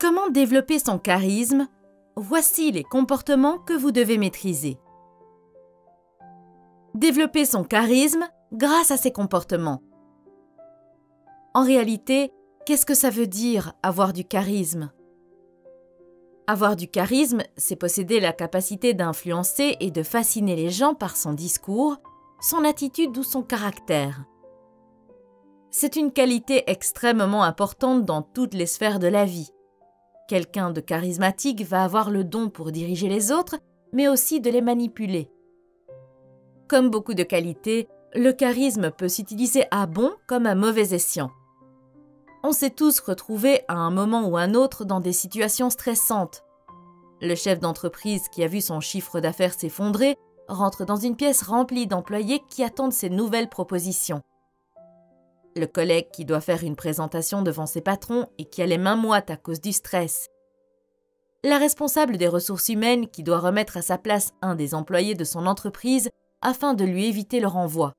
Comment développer son charisme? Voici les comportements que vous devez maîtriser. Développer son charisme grâce à ses comportements. En réalité, qu'est-ce que ça veut dire avoir du charisme? Avoir du charisme, c'est posséder la capacité d'influencer et de fasciner les gens par son discours, son attitude ou son caractère. C'est une qualité extrêmement importante dans toutes les sphères de la vie. Quelqu'un de charismatique va avoir le don pour diriger les autres, mais aussi de les manipuler. Comme beaucoup de qualités, le charisme peut s'utiliser à bon comme à mauvais escient. On s'est tous retrouvés à un moment ou un autre dans des situations stressantes. Le chef d'entreprise qui a vu son chiffre d'affaires s'effondrer rentre dans une pièce remplie d'employés qui attendent ses nouvelles propositions. Le collègue qui doit faire une présentation devant ses patrons et qui a les mains moites à cause du stress. La responsable des ressources humaines qui doit remettre à sa place un des employés de son entreprise afin de lui éviter le renvoi.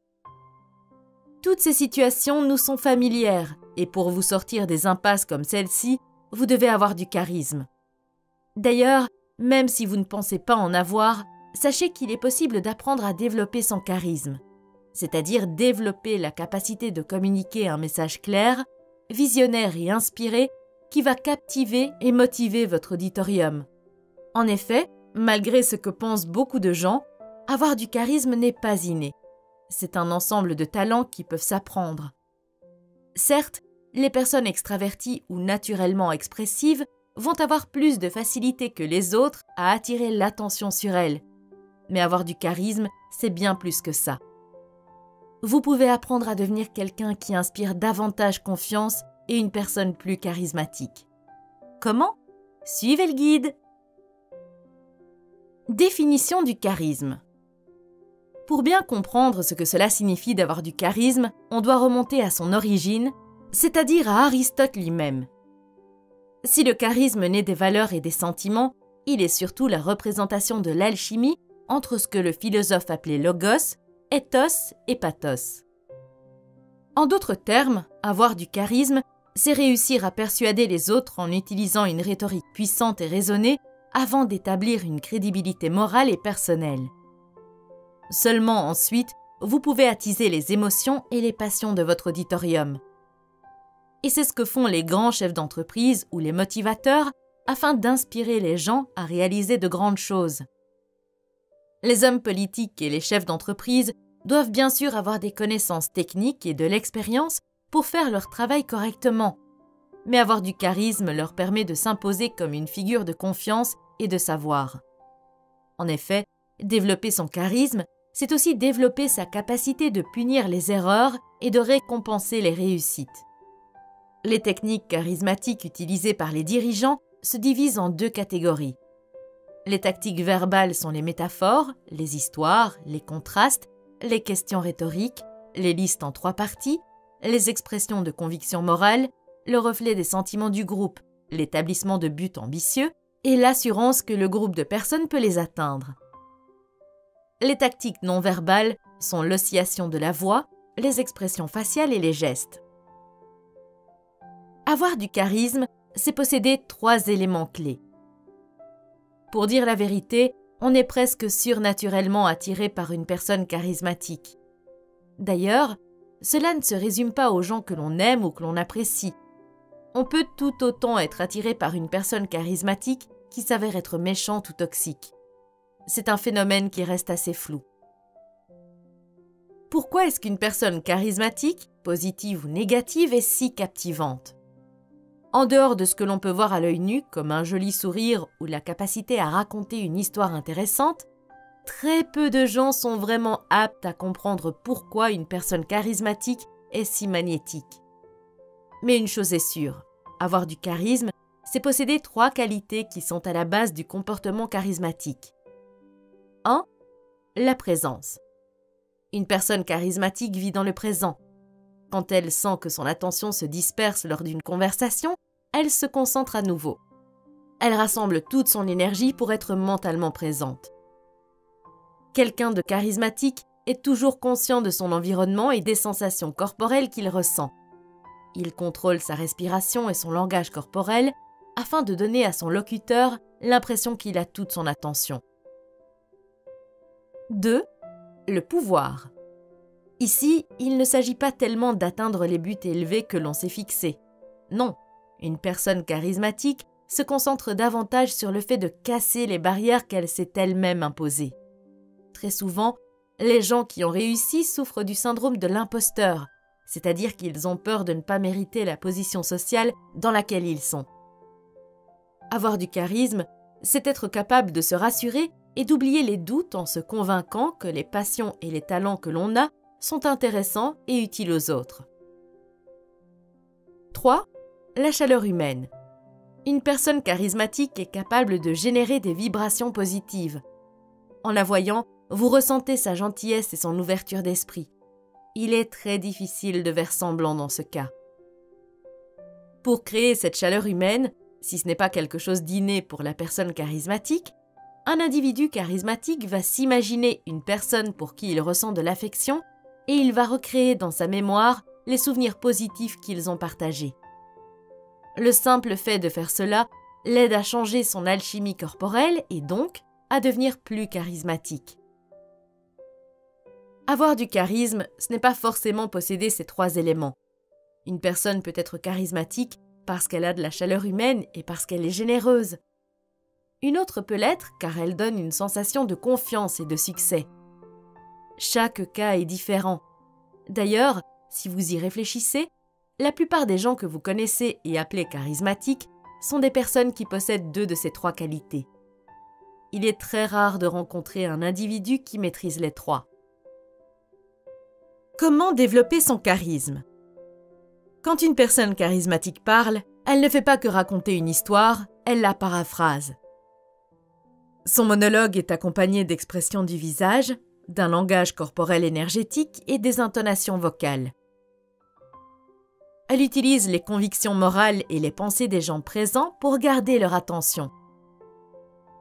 Toutes ces situations nous sont familières et pour vous sortir des impasses comme celle-ci, vous devez avoir du charisme. D'ailleurs, même si vous ne pensez pas en avoir, sachez qu'il est possible d'apprendre à développer son charisme, c'est-à-dire développer la capacité de communiquer un message clair, visionnaire et inspiré qui va captiver et motiver votre auditorium. En effet, malgré ce que pensent beaucoup de gens, avoir du charisme n'est pas inné. C'est un ensemble de talents qui peuvent s'apprendre. Certes, les personnes extraverties ou naturellement expressives vont avoir plus de facilité que les autres à attirer l'attention sur elles. Mais avoir du charisme, c'est bien plus que ça. Vous pouvez apprendre à devenir quelqu'un qui inspire davantage confiance et une personne plus charismatique. Comment? Suivez le guide. Définition du charisme. Pour bien comprendre ce que cela signifie d'avoir du charisme, on doit remonter à son origine, c'est-à-dire à Aristote lui-même. Si le charisme naît des valeurs et des sentiments, il est surtout la représentation de l'alchimie entre ce que le philosophe appelait logos, ethos et pathos. En d'autres termes, avoir du charisme, c'est réussir à persuader les autres en utilisant une rhétorique puissante et raisonnée avant d'établir une crédibilité morale et personnelle. Seulement ensuite, vous pouvez attiser les émotions et les passions de votre auditorium. Et c'est ce que font les grands chefs d'entreprise ou les motivateurs afin d'inspirer les gens à réaliser de grandes choses. Les hommes politiques et les chefs d'entreprise doivent bien sûr avoir des connaissances techniques et de l'expérience pour faire leur travail correctement. Mais avoir du charisme leur permet de s'imposer comme une figure de confiance et de savoir. En effet, développer son charisme, c'est aussi développer sa capacité de punir les erreurs et de récompenser les réussites. Les techniques charismatiques utilisées par les dirigeants se divisent en deux catégories. Les tactiques verbales sont les métaphores, les histoires, les contrastes, les questions rhétoriques, les listes en 3 parties, les expressions de conviction morale, le reflet des sentiments du groupe, l'établissement de buts ambitieux et l'assurance que le groupe de personnes peut les atteindre. Les tactiques non verbales sont l'oscillation de la voix, les expressions faciales et les gestes. Avoir du charisme, c'est posséder 3 éléments clés. Pour dire la vérité, on est presque surnaturellement attiré par une personne charismatique. D'ailleurs, cela ne se résume pas aux gens que l'on aime ou que l'on apprécie. On peut tout autant être attiré par une personne charismatique qui s'avère être méchante ou toxique. C'est un phénomène qui reste assez flou. Pourquoi est-ce qu'une personne charismatique, positive ou négative, est si captivante? En dehors de ce que l'on peut voir à l'œil nu, comme un joli sourire ou la capacité à raconter une histoire intéressante, très peu de gens sont vraiment aptes à comprendre pourquoi une personne charismatique est si magnétique. Mais une chose est sûre, avoir du charisme, c'est posséder 3 qualités qui sont à la base du comportement charismatique. 1. La présence. Une personne charismatique vit dans le présent. Quand elle sent que son attention se disperse lors d'une conversation, elle se concentre à nouveau. Elle rassemble toute son énergie pour être mentalement présente. Quelqu'un de charismatique est toujours conscient de son environnement et des sensations corporelles qu'il ressent. Il contrôle sa respiration et son langage corporel afin de donner à son locuteur l'impression qu'il a toute son attention. 2. Le pouvoir. Ici, il ne s'agit pas tellement d'atteindre les buts élevés que l'on s'est fixés. Non, une personne charismatique se concentre davantage sur le fait de casser les barrières qu'elle s'est elle-même imposées. Très souvent, les gens qui ont réussi souffrent du syndrome de l'imposteur, c'est-à-dire qu'ils ont peur de ne pas mériter la position sociale dans laquelle ils sont. Avoir du charisme, c'est être capable de se rassurer et d'oublier les doutes en se convainquant que les passions et les talents que l'on a sont intéressants et utiles aux autres. 3. La chaleur humaine. Une personne charismatique est capable de générer des vibrations positives. En la voyant, vous ressentez sa gentillesse et son ouverture d'esprit. Il est très difficile de faire semblant dans ce cas. Pour créer cette chaleur humaine, si ce n'est pas quelque chose d'inné pour la personne charismatique, un individu charismatique va s'imaginer une personne pour qui il ressent de l'affection et il va recréer dans sa mémoire les souvenirs positifs qu'ils ont partagés. Le simple fait de faire cela l'aide à changer son alchimie corporelle et donc à devenir plus charismatique. Avoir du charisme, ce n'est pas forcément posséder ces 3 éléments. Une personne peut être charismatique parce qu'elle a de la chaleur humaine et parce qu'elle est généreuse. Une autre peut l'être car elle donne une sensation de confiance et de succès. Chaque cas est différent. D'ailleurs, si vous y réfléchissez, la plupart des gens que vous connaissez et appelez charismatiques sont des personnes qui possèdent 2 de ces 3 qualités. Il est très rare de rencontrer un individu qui maîtrise les 3. Comment développer son charisme ? Quand une personne charismatique parle, elle ne fait pas que raconter une histoire, elle la paraphrase. Son monologue est accompagné d'expressions du visage, d'un langage corporel énergétique et des intonations vocales. Elle utilise les convictions morales et les pensées des gens présents pour garder leur attention.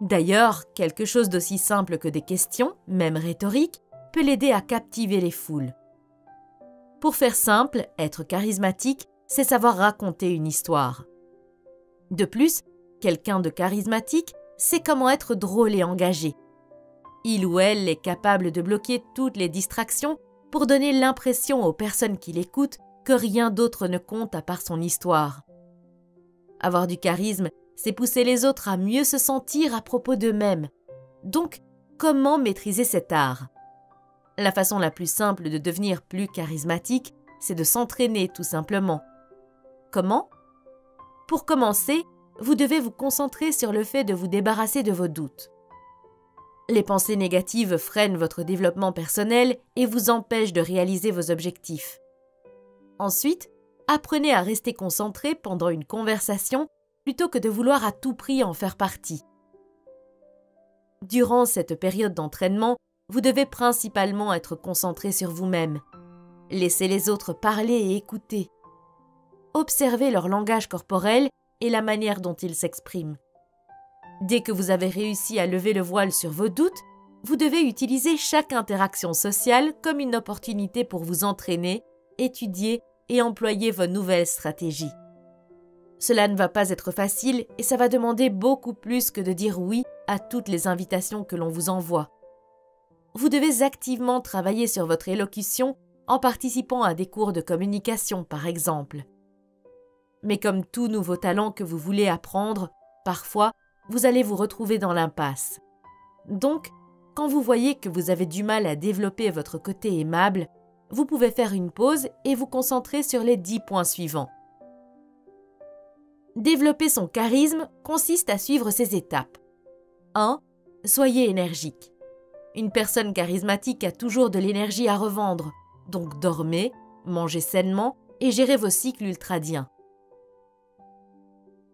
D'ailleurs, quelque chose d'aussi simple que des questions, même rhétoriques, peut l'aider à captiver les foules. Pour faire simple, être charismatique, c'est savoir raconter une histoire. De plus, quelqu'un de charismatique sait comment être drôle et engagé. Il ou elle est capable de bloquer toutes les distractions pour donner l'impression aux personnes qui l'écoutent que rien d'autre ne compte à part son histoire. Avoir du charisme, c'est pousser les autres à mieux se sentir à propos d'eux-mêmes. Donc, comment maîtriser cet art ? La façon la plus simple de devenir plus charismatique, c'est de s'entraîner tout simplement. Comment ? Pour commencer, vous devez vous concentrer sur le fait de vous débarrasser de vos doutes. Les pensées négatives freinent votre développement personnel et vous empêchent de réaliser vos objectifs. Ensuite, apprenez à rester concentré pendant une conversation plutôt que de vouloir à tout prix en faire partie. Durant cette période d'entraînement, vous devez principalement être concentré sur vous-même. Laissez les autres parler et écouter. Observez leur langage corporel et la manière dont ils s'expriment. Dès que vous avez réussi à lever le voile sur vos doutes, vous devez utiliser chaque interaction sociale comme une opportunité pour vous entraîner, étudier et employer vos nouvelles stratégies. Cela ne va pas être facile et ça va demander beaucoup plus que de dire oui à toutes les invitations que l'on vous envoie. Vous devez activement travailler sur votre élocution en participant à des cours de communication, par exemple. Mais comme tout nouveau talent que vous voulez apprendre, parfois, vous allez vous retrouver dans l'impasse. Donc, quand vous voyez que vous avez du mal à développer votre côté aimable, vous pouvez faire une pause et vous concentrer sur les 10 points suivants. Développer son charisme consiste à suivre ces étapes. 1. Soyez énergique. Une personne charismatique a toujours de l'énergie à revendre, donc dormez, mangez sainement et gérez vos cycles ultradiens.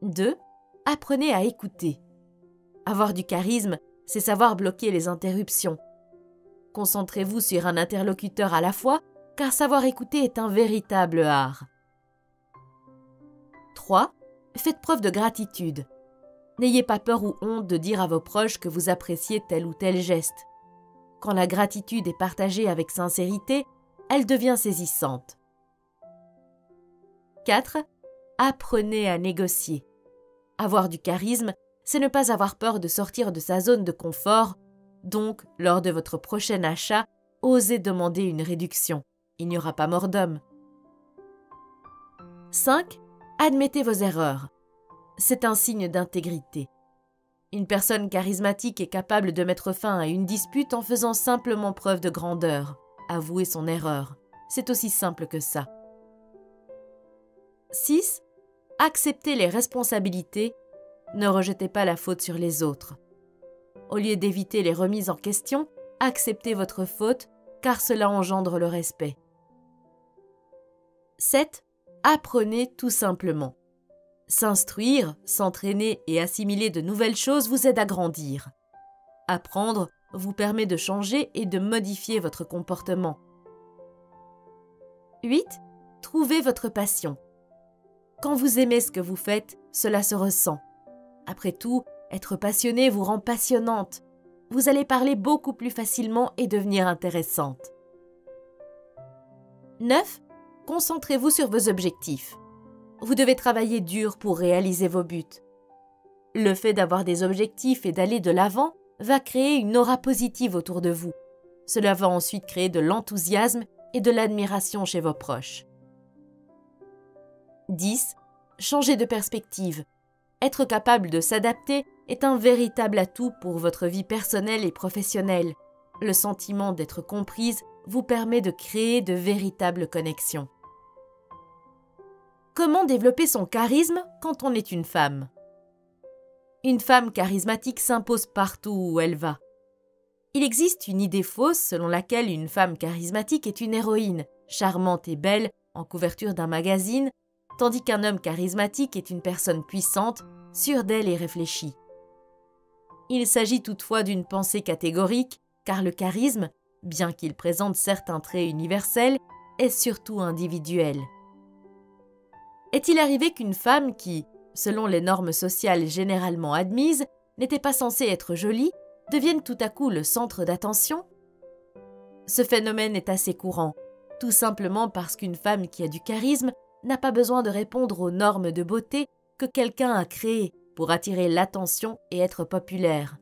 2. Apprenez à écouter. Avoir du charisme, c'est savoir bloquer les interruptions. Concentrez-vous sur un interlocuteur à la fois, car savoir écouter est un véritable art. 3. Faites preuve de gratitude. N'ayez pas peur ou honte de dire à vos proches que vous appréciez tel ou tel geste. Quand la gratitude est partagée avec sincérité, elle devient saisissante. 4. Apprenez à négocier. Avoir du charisme, c'est ne pas avoir peur de sortir de sa zone de confort, donc, lors de votre prochain achat, osez demander une réduction. Il n'y aura pas mort d'homme. 5. Admettez vos erreurs. C'est un signe d'intégrité. Une personne charismatique est capable de mettre fin à une dispute en faisant simplement preuve de grandeur, avouer son erreur. C'est aussi simple que ça. 6. Acceptez les responsabilités. Ne rejetez pas la faute sur les autres. Au lieu d'éviter les remises en question, acceptez votre faute, car cela engendre le respect. 7. Apprenez tout simplement. S'instruire, s'entraîner et assimiler de nouvelles choses vous aide à grandir. Apprendre vous permet de changer et de modifier votre comportement. 8. Trouvez votre passion. Quand vous aimez ce que vous faites, cela se ressent. Après tout, être passionné vous rend passionnante. Vous allez parler beaucoup plus facilement et devenir intéressante. 9. Concentrez-vous sur vos objectifs. Vous devez travailler dur pour réaliser vos buts. Le fait d'avoir des objectifs et d'aller de l'avant va créer une aura positive autour de vous. Cela va ensuite créer de l'enthousiasme et de l'admiration chez vos proches. 10. Changez de perspective. Être capable de s'adapter est un véritable atout pour votre vie personnelle et professionnelle. Le sentiment d'être comprise vous permet de créer de véritables connexions. Comment développer son charisme quand on est une femme ? Une femme charismatique s'impose partout où elle va. Il existe une idée fausse selon laquelle une femme charismatique est une héroïne, charmante et belle, en couverture d'un magazine, tandis qu'un homme charismatique est une personne puissante, sûre d'elle et réfléchie. Il s'agit toutefois d'une pensée catégorique, car le charisme, bien qu'il présente certains traits universels, est surtout individuel. Est-il arrivé qu'une femme qui, selon les normes sociales généralement admises, n'était pas censée être jolie, devienne tout à coup le centre d'attention ? Ce phénomène est assez courant, tout simplement parce qu'une femme qui a du charisme n'a pas besoin de répondre aux normes de beauté que quelqu'un a créées pour attirer l'attention et être populaire.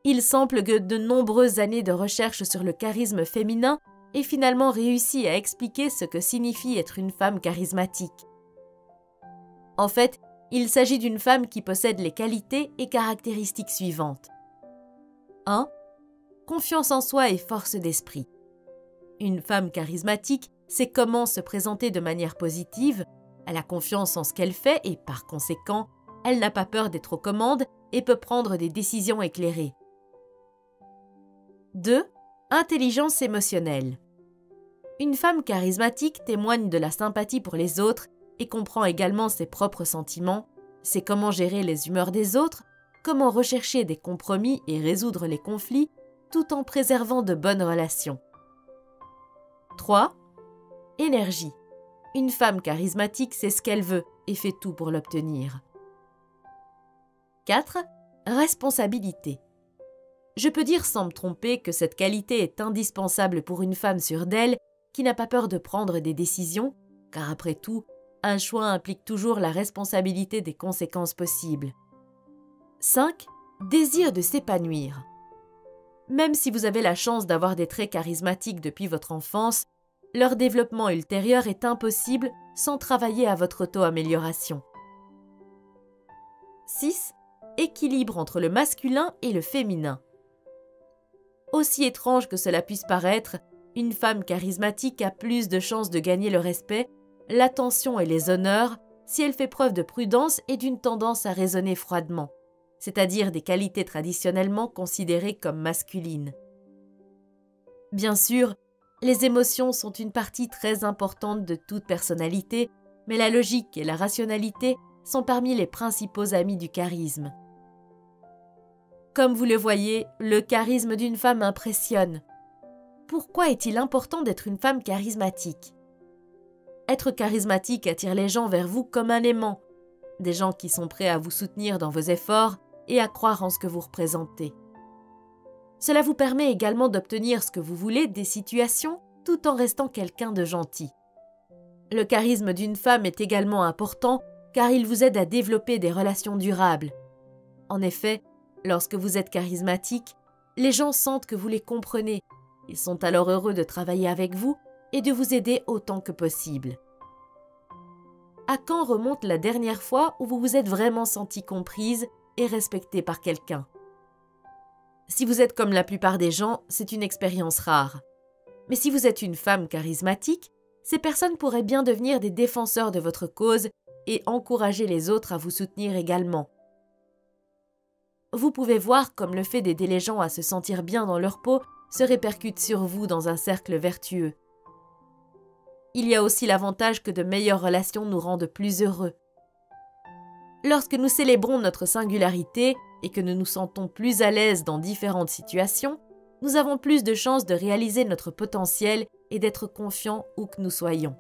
Il semble que de nombreuses années de recherche sur le charisme féminin aient finalement réussi à expliquer ce que signifie être une femme charismatique. En fait, il s'agit d'une femme qui possède les qualités et caractéristiques suivantes. 1. Confiance en soi et force d'esprit. Une femme charismatique sait comment se présenter de manière positive, elle a confiance en ce qu'elle fait et par conséquent, elle n'a pas peur d'être aux commandes et peut prendre des décisions éclairées. 2. Intelligence émotionnelle. Une femme charismatique témoigne de la sympathie pour les autres et comprend également ses propres sentiments, sait comment gérer les humeurs des autres, comment rechercher des compromis et résoudre les conflits, tout en préservant de bonnes relations. 3. Énergie. Une femme charismatique sait ce qu'elle veut et fait tout pour l'obtenir. 4. Responsabilité. Je peux dire sans me tromper que cette qualité est indispensable pour une femme sûre d'elle qui n'a pas peur de prendre des décisions, car après tout, un choix implique toujours la responsabilité des conséquences possibles. 5. Désir de s'épanouir. Même si vous avez la chance d'avoir des traits charismatiques depuis votre enfance, leur développement ultérieur est impossible sans travailler à votre auto-amélioration. 6. Équilibre entre le masculin et le féminin. Aussi étrange que cela puisse paraître, une femme charismatique a plus de chances de gagner le respect, l'attention et les honneurs si elle fait preuve de prudence et d'une tendance à raisonner froidement, c'est-à-dire des qualités traditionnellement considérées comme masculines. Bien sûr, les émotions sont une partie très importante de toute personnalité, mais la logique et la rationalité sont parmi les principaux amis du charisme. Comme vous le voyez, le charisme d'une femme impressionne. Pourquoi est-il important d'être une femme charismatique ? Être charismatique attire les gens vers vous comme un aimant, des gens qui sont prêts à vous soutenir dans vos efforts et à croire en ce que vous représentez. Cela vous permet également d'obtenir ce que vous voulez des situations tout en restant quelqu'un de gentil. Le charisme d'une femme est également important car il vous aide à développer des relations durables. En effet, lorsque vous êtes charismatique, les gens sentent que vous les comprenez. Ils sont alors heureux de travailler avec vous et de vous aider autant que possible. À quand remonte la dernière fois où vous vous êtes vraiment senti comprise et respectée par quelqu'un? Si vous êtes comme la plupart des gens, c'est une expérience rare. Mais si vous êtes une femme charismatique, ces personnes pourraient bien devenir des défenseurs de votre cause et encourager les autres à vous soutenir également. Vous pouvez voir comme le fait d'aider les gens à se sentir bien dans leur peau se répercute sur vous dans un cercle vertueux. Il y a aussi l'avantage que de meilleures relations nous rendent plus heureux. Lorsque nous célébrons notre singularité et que nous nous sentons plus à l'aise dans différentes situations, nous avons plus de chances de réaliser notre potentiel et d'être confiants où que nous soyons.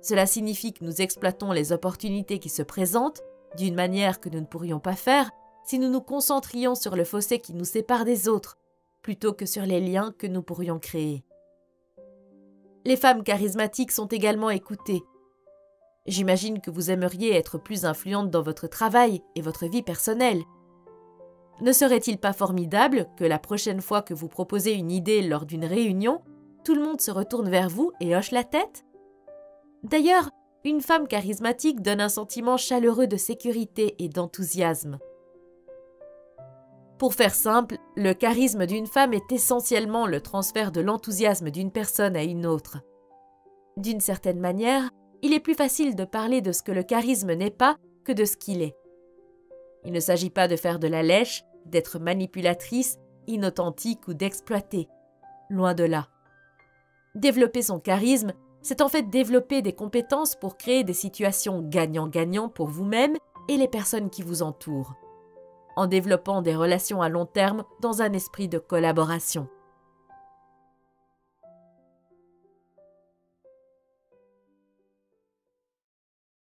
Cela signifie que nous exploitons les opportunités qui se présentent d'une manière que nous ne pourrions pas faire si nous nous concentrions sur le fossé qui nous sépare des autres, plutôt que sur les liens que nous pourrions créer. Les femmes charismatiques sont également écoutées. J'imagine que vous aimeriez être plus influente dans votre travail et votre vie personnelle. Ne serait-il pas formidable que la prochaine fois que vous proposez une idée lors d'une réunion, tout le monde se retourne vers vous et hoche la tête? D'ailleurs, une femme charismatique donne un sentiment chaleureux de sécurité et d'enthousiasme. Pour faire simple, le charisme d'une femme est essentiellement le transfert de l'enthousiasme d'une personne à une autre. D'une certaine manière, il est plus facile de parler de ce que le charisme n'est pas que de ce qu'il est. Il ne s'agit pas de faire de la lèche, d'être manipulatrice, inauthentique ou d'exploiter. Loin de là. Développer son charisme, c'est en fait développer des compétences pour créer des situations gagnant-gagnant pour vous-même et les personnes qui vous entourent, en développant des relations à long terme dans un esprit de collaboration.